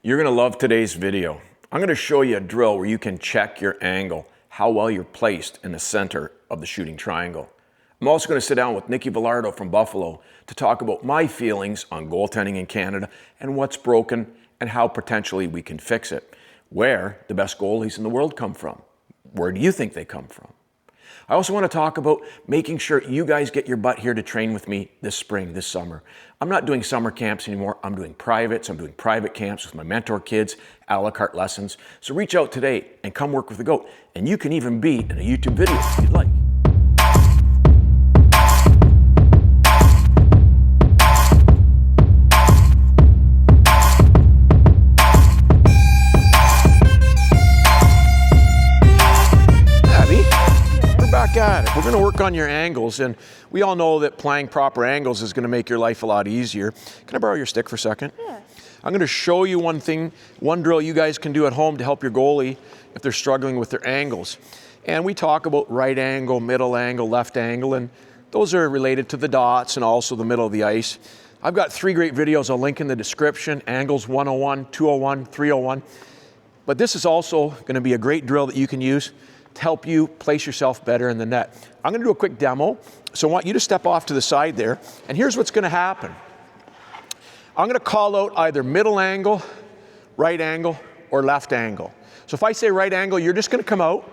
You're going to love today's video. I'm going to show you a drill where you can check your angle, how well you're placed in the center of the shooting triangle. I'm also going to sit down with Vilardo from Buffalo to talk about my feelings on goaltending in Canada and what's broken and how potentially we can fix it. Where the best goalies in the world come from. Where do you think they come from? I also want to talk about making sure you guys get your butt here to train with me this spring, this summer. I'm not doing summer camps anymore. I'm doing privates. I'm doing private camps with my mentor kids, a la carte lessons. So reach out today and come work with the GOAT. And you can even be in a YouTube video if you'd like. Got it. We're going to work on your angles, and we all know that playing proper angles is going to make your life a lot easier. Can I borrow your stick for a second? Yeah. I'm going to show you one drill you guys can do at home to help your goalie if they're struggling with their angles. And we talk about right angle, middle angle, left angle, and those are related to the dots and also the middle of the ice. I've got 3 great videos I'll link in the description, Angles 101, 201, 301. But this is also going to be a great drill that you can use to help you place yourself better in the net. I'm gonna do a quick demo, so I want you to step off to the side there, and here's what's gonna happen. I'm gonna call out either middle angle, right angle, or left angle. So if I say right angle, you're just gonna come out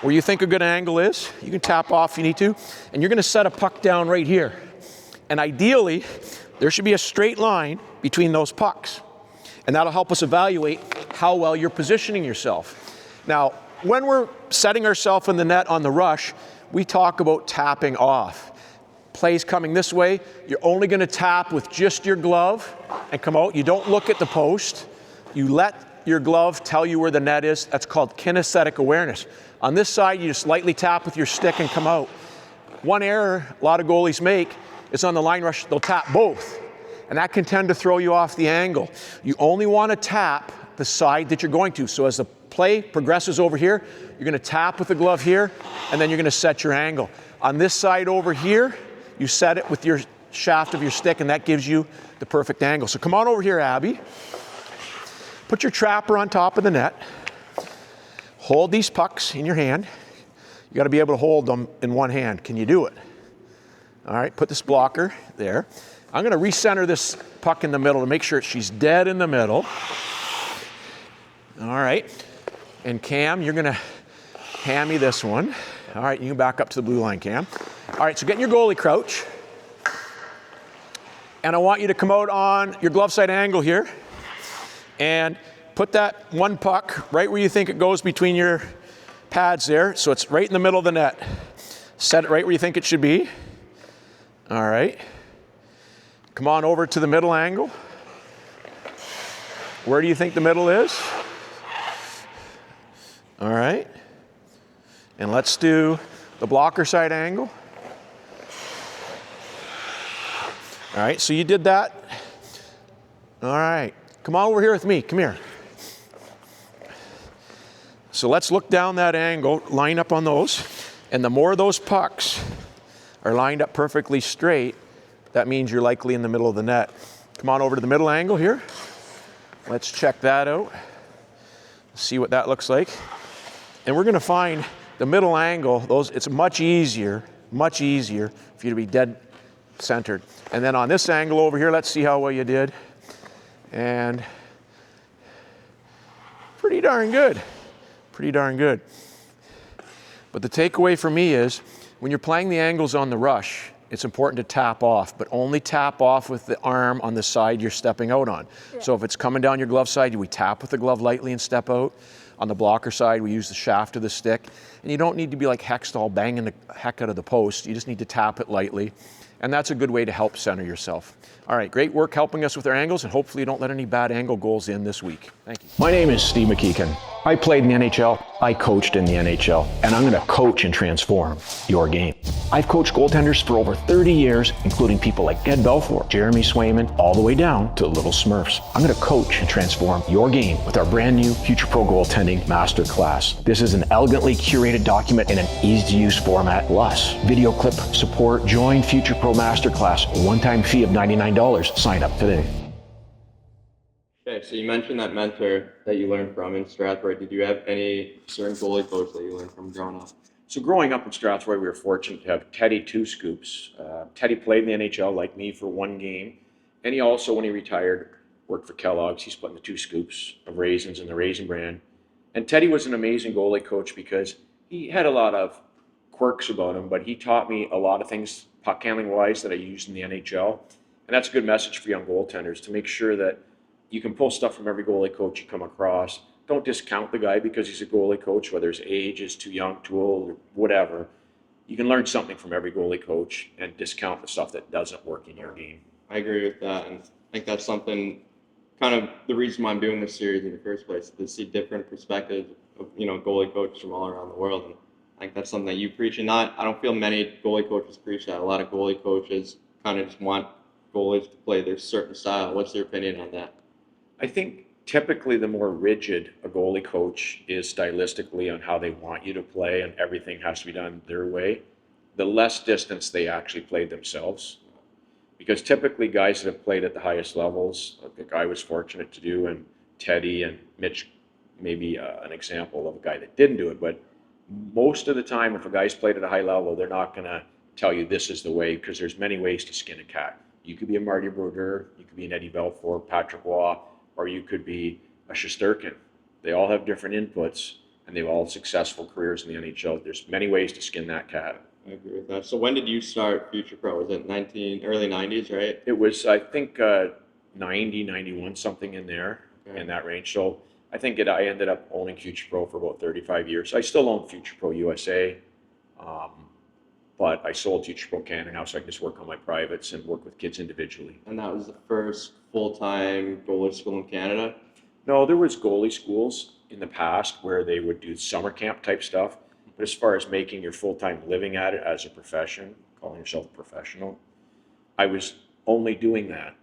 where you think a good angle is. You can tap off if you need to, and you're gonna set a puck down right here. And ideally, there should be a straight line between those pucks. And that'll help us evaluate how well you're positioning yourself. Now, when we're setting ourselves in the net on the rush, we talk about tapping off. Plays coming this way, you're only going to tap with just your glove and come out. You don't look at the post. You let your glove tell you where the net is. That's called kinesthetic awareness. On this side, you just lightly tap with your stick and come out. One error a lot of goalies make is on the line rush, they'll tap both. And that can tend to throw you off the angle. You only want to tap the side that you're going to. So as the play progresses over here, you're going to tap with the glove here, and then you're going to set your angle. On this side over here, you set it with your shaft of your stick, and that gives you the perfect angle. So come on over here, Abby. Put your trapper on top of the net. Hold these pucks in your hand. You got to be able to hold them in one hand. Can you do it? All right, put this blocker there. I'm going to recenter this puck in the middle to make sure she's dead in the middle. All right. And Cam, you're gonna hand me this one. All right, you can back up to the blue line, Cam. All right, so get in your goalie crouch. And I want you to come out on your glove side angle here. And put that one puck right where you think it goes between your pads there. So it's right in the middle of the net. Set it right where you think it should be. All right. Come on over to the middle angle. Where do you think the middle is? All right, and let's do the blocker side angle. All right, so you did that. All right, come on over here with me, come here. So let's look down that angle, line up on those, and the more those pucks are lined up perfectly straight, that means you're likely in the middle of the net. Come on over to the middle angle here. Let's check that out. See what that looks like. And we're going to find the middle angle, it's much easier for you to be dead centered. And then on this angle over here, let's see how well you did. And pretty darn good. But the takeaway for me is, when you're playing the angles on the rush, it's important to tap off, but only tap off with the arm on the side you're stepping out on. Yeah. So if it's coming down your glove side, we tap with the glove lightly and step out. On the blocker side, we use the shaft of the stick. And you don't need to be like Hextall banging the heck out of the post. You just need to tap it lightly. And that's a good way to help center yourself. All right, great work helping us with our angles, and hopefully you don't let any bad angle goals in this week. Thank you. My name is Steve McKeekan. I played in the NHL, I coached in the NHL, and I'm gonna coach and transform your game. I've coached goaltenders for over 30 years, including people like Ed Belfour, Jeremy Swayman, all the way down to Little Smurfs. I'm gonna coach and transform your game with our brand new Future Pro Goaltending Masterclass. This is an elegantly curated document in an easy-to-use format, plus video clip support. Join Future Pro Masterclass, a one-time fee of $99. Sign up today. Okay. Okay, so you mentioned that mentor that you learned from in Strathroy. Did you have any certain goalie coach that you learned from growing up? So growing up in Strathroy, we were fortunate to have Teddy Two Scoops. Teddy played in the NHL like me for one game, and he also, when he retired, worked for Kellogg's. He split in the Two Scoops of raisins in the Raisin brand. And Teddy was an amazing goalie coach because he had a lot of quirks about him, but he taught me a lot of things puck handling wise that I used in the NHL. And that's a good message for young goaltenders to make sure that you can pull stuff from every goalie coach you come across. Don't discount the guy because he's a goalie coach, whether his age is too young, too old, or whatever. You can learn something from every goalie coach and discount the stuff that doesn't work in your game. I agree with that, and I think that's something, kind of the reason why I'm doing this series in the first place, to see different perspectives of goalie coaches from all around the world. And I think that's something that you preach, and I don't feel many goalie coaches preach that. A lot of goalie coaches kind of just want goalies to play their certain style. What's your opinion on that? I think typically the more rigid a goalie coach is stylistically on how they want you to play and everything has to be done their way, the less distance they actually play themselves. Because typically guys that have played at the highest levels, like I was fortunate to do, and Teddy and Mitch, maybe an example of a guy that didn't do it, but most of the time if a guy's played at a high level, they're not going to tell you this is the way, because there's many ways to skin a cat. You could be a Marty Brodeur, you could be an Eddie Belfour, Patrick Waugh, or you could be a Shesterkin. They all have different inputs, and they've all had successful careers in the NHL. There's many ways to skin that cat. I agree with that. So when did you start Future Pro? Was it early 90s, right? It was, I think, 90, 91, something in there, in that range. So I think I ended up owning Future Pro for about 35 years. I still own Future Pro USA, but I sold Future Pro Canada now, so I can just work on my privates and work with kids individually. And that was the first full-time goalie school in Canada? No, there was goalie schools in the past where they would do summer camp type stuff. But as far as making your full-time living at it as a profession, calling yourself a professional, I was only doing that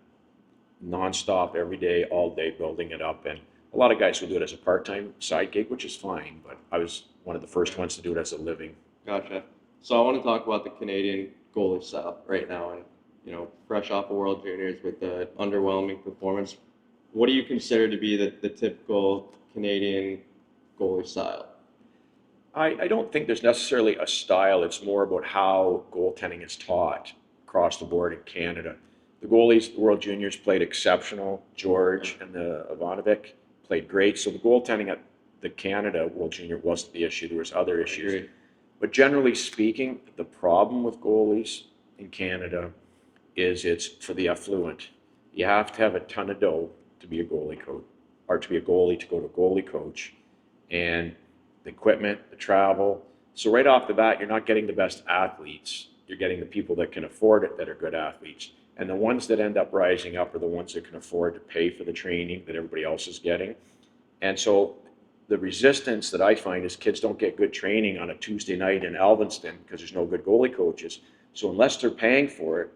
nonstop every day, all day, building it up. And a lot of guys will do it as a part-time side gig, which is fine, but I was one of the first ones to do it as a living. Gotcha. So I want to talk about the Canadian goalie style right now, and fresh off of World Juniors with the underwhelming performance. What do you consider to be the typical Canadian goalie style? I don't think there's necessarily a style. It's more about how goaltending is taught across the board in Canada. The goalies, the World Juniors played exceptional. George and the Ivanovic played great. So the goaltending at the Canada World Junior wasn't the issue. There was other issues. But generally speaking, the problem with goalies in Canada is it's for the affluent. You have to have a ton of dough to be a goalie coach, or to be a goalie to go to a goalie coach. And the equipment, the travel. So right off the bat, you're not getting the best athletes. You're getting the people that can afford it that are good athletes. And the ones that end up rising up are the ones that can afford to pay for the training that everybody else is getting. And so the resistance that I find is kids don't get good training on a Tuesday night in Alvinston because there's no good goalie coaches. So unless they're paying for it,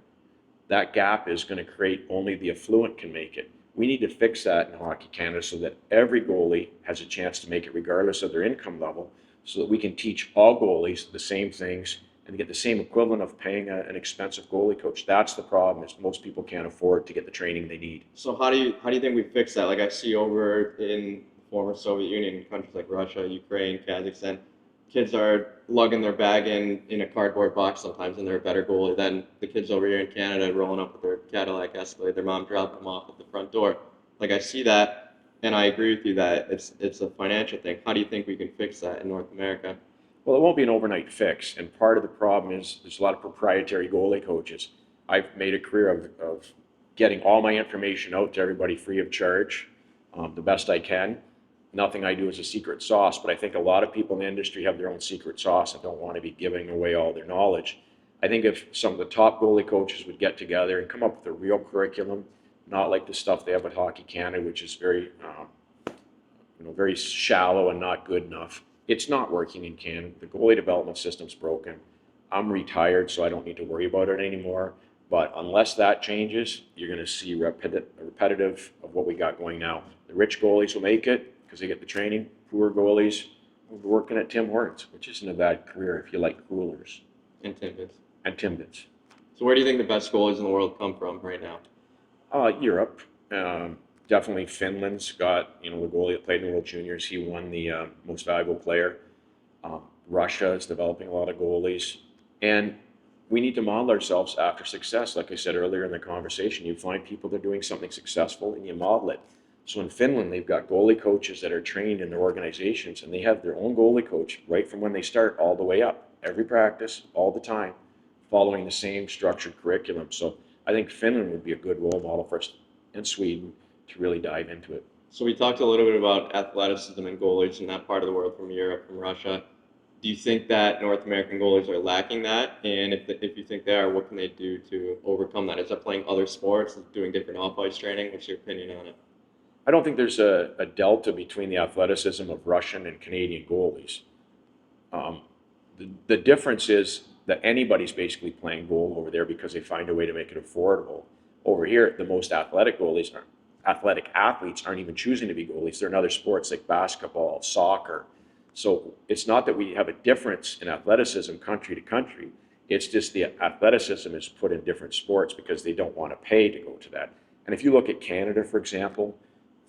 that gap is going to create only the affluent can make it. We need to fix that in Hockey Canada so that every goalie has a chance to make it regardless of their income level, so that we can teach all goalies the same things and get the same equivalent of paying an expensive goalie coach. That's the problem, is most people can't afford to get the training they need. So how do you think we fix that? Like I see over in former Soviet Union, countries like Russia, Ukraine, Kazakhstan, kids are lugging their bag in a cardboard box sometimes, and they're a better goalie than the kids over here in Canada rolling up with their Cadillac Escalade, their mom dropping them off at the front door. Like I see that, and I agree with you that it's a financial thing. How do you think we can fix that in North America? Well, it won't be an overnight fix, and part of the problem is there's a lot of proprietary goalie coaches. I've made a career of getting all my information out to everybody free of charge, the best I can. Nothing I do is a secret sauce, but I think a lot of people in the industry have their own secret sauce and don't want to be giving away all their knowledge. I think if some of the top goalie coaches would get together and come up with a real curriculum, not like the stuff they have at Hockey Canada, which is very, very shallow and not good enough. It's not working in Canada. The goalie development system's broken. I'm retired, so I don't need to worry about it anymore. But unless that changes, you're going to see repetitive of what we got going now. The rich goalies will make it because they get the training. Poor goalies will be working at Tim Hortons, which isn't a bad career if you like coolers. And Timbits. And Timbits. So where do you think the best goalies in the world come from right now? Europe. Definitely Finland's got, the goalie that played in the World Juniors, he won the most valuable player. Russia is developing a lot of goalies. And we need to model ourselves after success. Like I said earlier in the conversation, you find people that are doing something successful and you model it. So in Finland, they've got goalie coaches that are trained in their organizations, and they have their own goalie coach right from when they start all the way up, every practice, all the time, following the same structured curriculum. So I think Finland would be a good role model for us, and Sweden, to really dive into it. So we talked a little bit about athleticism and goalies in that part of the world, from Europe, from Russia. Do you think that North American goalies are lacking that? And if you think they are, what can they do to overcome that? Is that playing other sports, doing different off-ice training? What's your opinion on it? I don't think there's a delta between the athleticism of Russian and Canadian goalies. The difference is that anybody's basically playing goal over there because they find a way to make it affordable. Over here, the most athletic athletes aren't even choosing to be goalies. They're in other sports like basketball, soccer. So it's not that we have a difference in athleticism country to country. It's just the athleticism is put in different sports because they don't want to pay to go to that. And if you look at Canada, for example,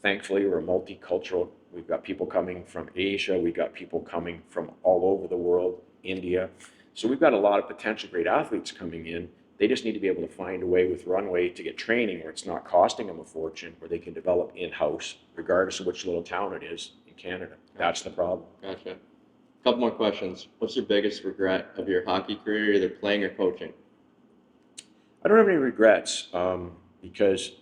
thankfully we're multicultural. We've got people coming from Asia. We've got people coming from all over the world, India. So we've got a lot of potential great athletes coming in. They just need to be able to find a way with Runway to get training where it's not costing them a fortune, where they can develop in-house, regardless of which little town it is in Canada. That's the problem. Gotcha. A couple more questions. What's your biggest regret of your hockey career, either playing or coaching? I don't have any regrets because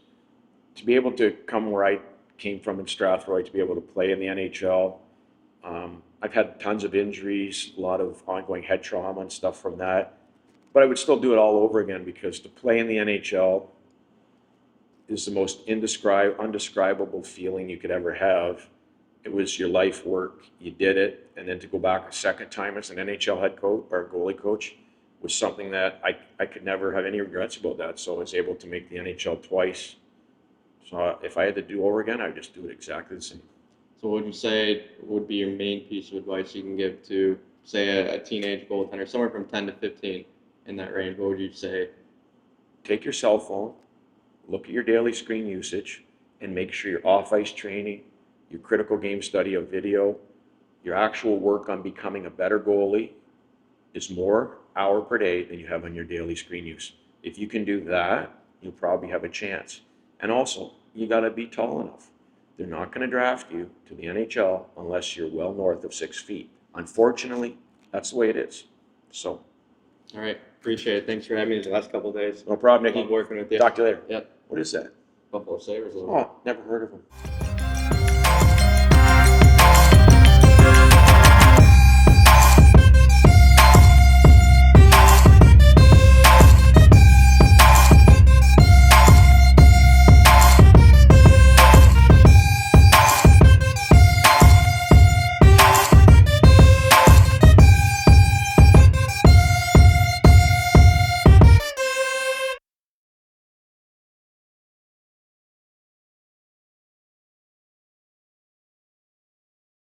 to be able to come where I came from in Strathroy, to be able to play in the NHL, I've had tons of injuries, a lot of ongoing head trauma and stuff from that. But I would still do it all over again because to play in the NHL is the most undescribable feeling you could ever have. It was your life work, you did it, and then to go back a second time as an NHL head coach or goalie coach was something that I could never have any regrets about that. So I was able to make the NHL twice. So if I had to do over again, I would just do it exactly the same. So what would you say would be your main piece of advice you can give to, say, a teenage goaltender, somewhere from 10 to 15 in that range? What would you say? Take your cell phone, look at your daily screen usage, and make sure your off-ice training, your critical game study of video, your actual work on becoming a better goalie is more hour per day than you have on your daily screen use. If you can do that, you'll probably have a chance. And also, you got to be tall enough. They're not going to draft you to the NHL unless you're well north of 6 feet. Unfortunately, that's the way it is. So. All right. Appreciate it. Thanks for having me the last couple of days. No problem, Nicky. Love working with you. Talk to you later. Yep. What is that? Buffalo Sabres. Oh, never heard of them.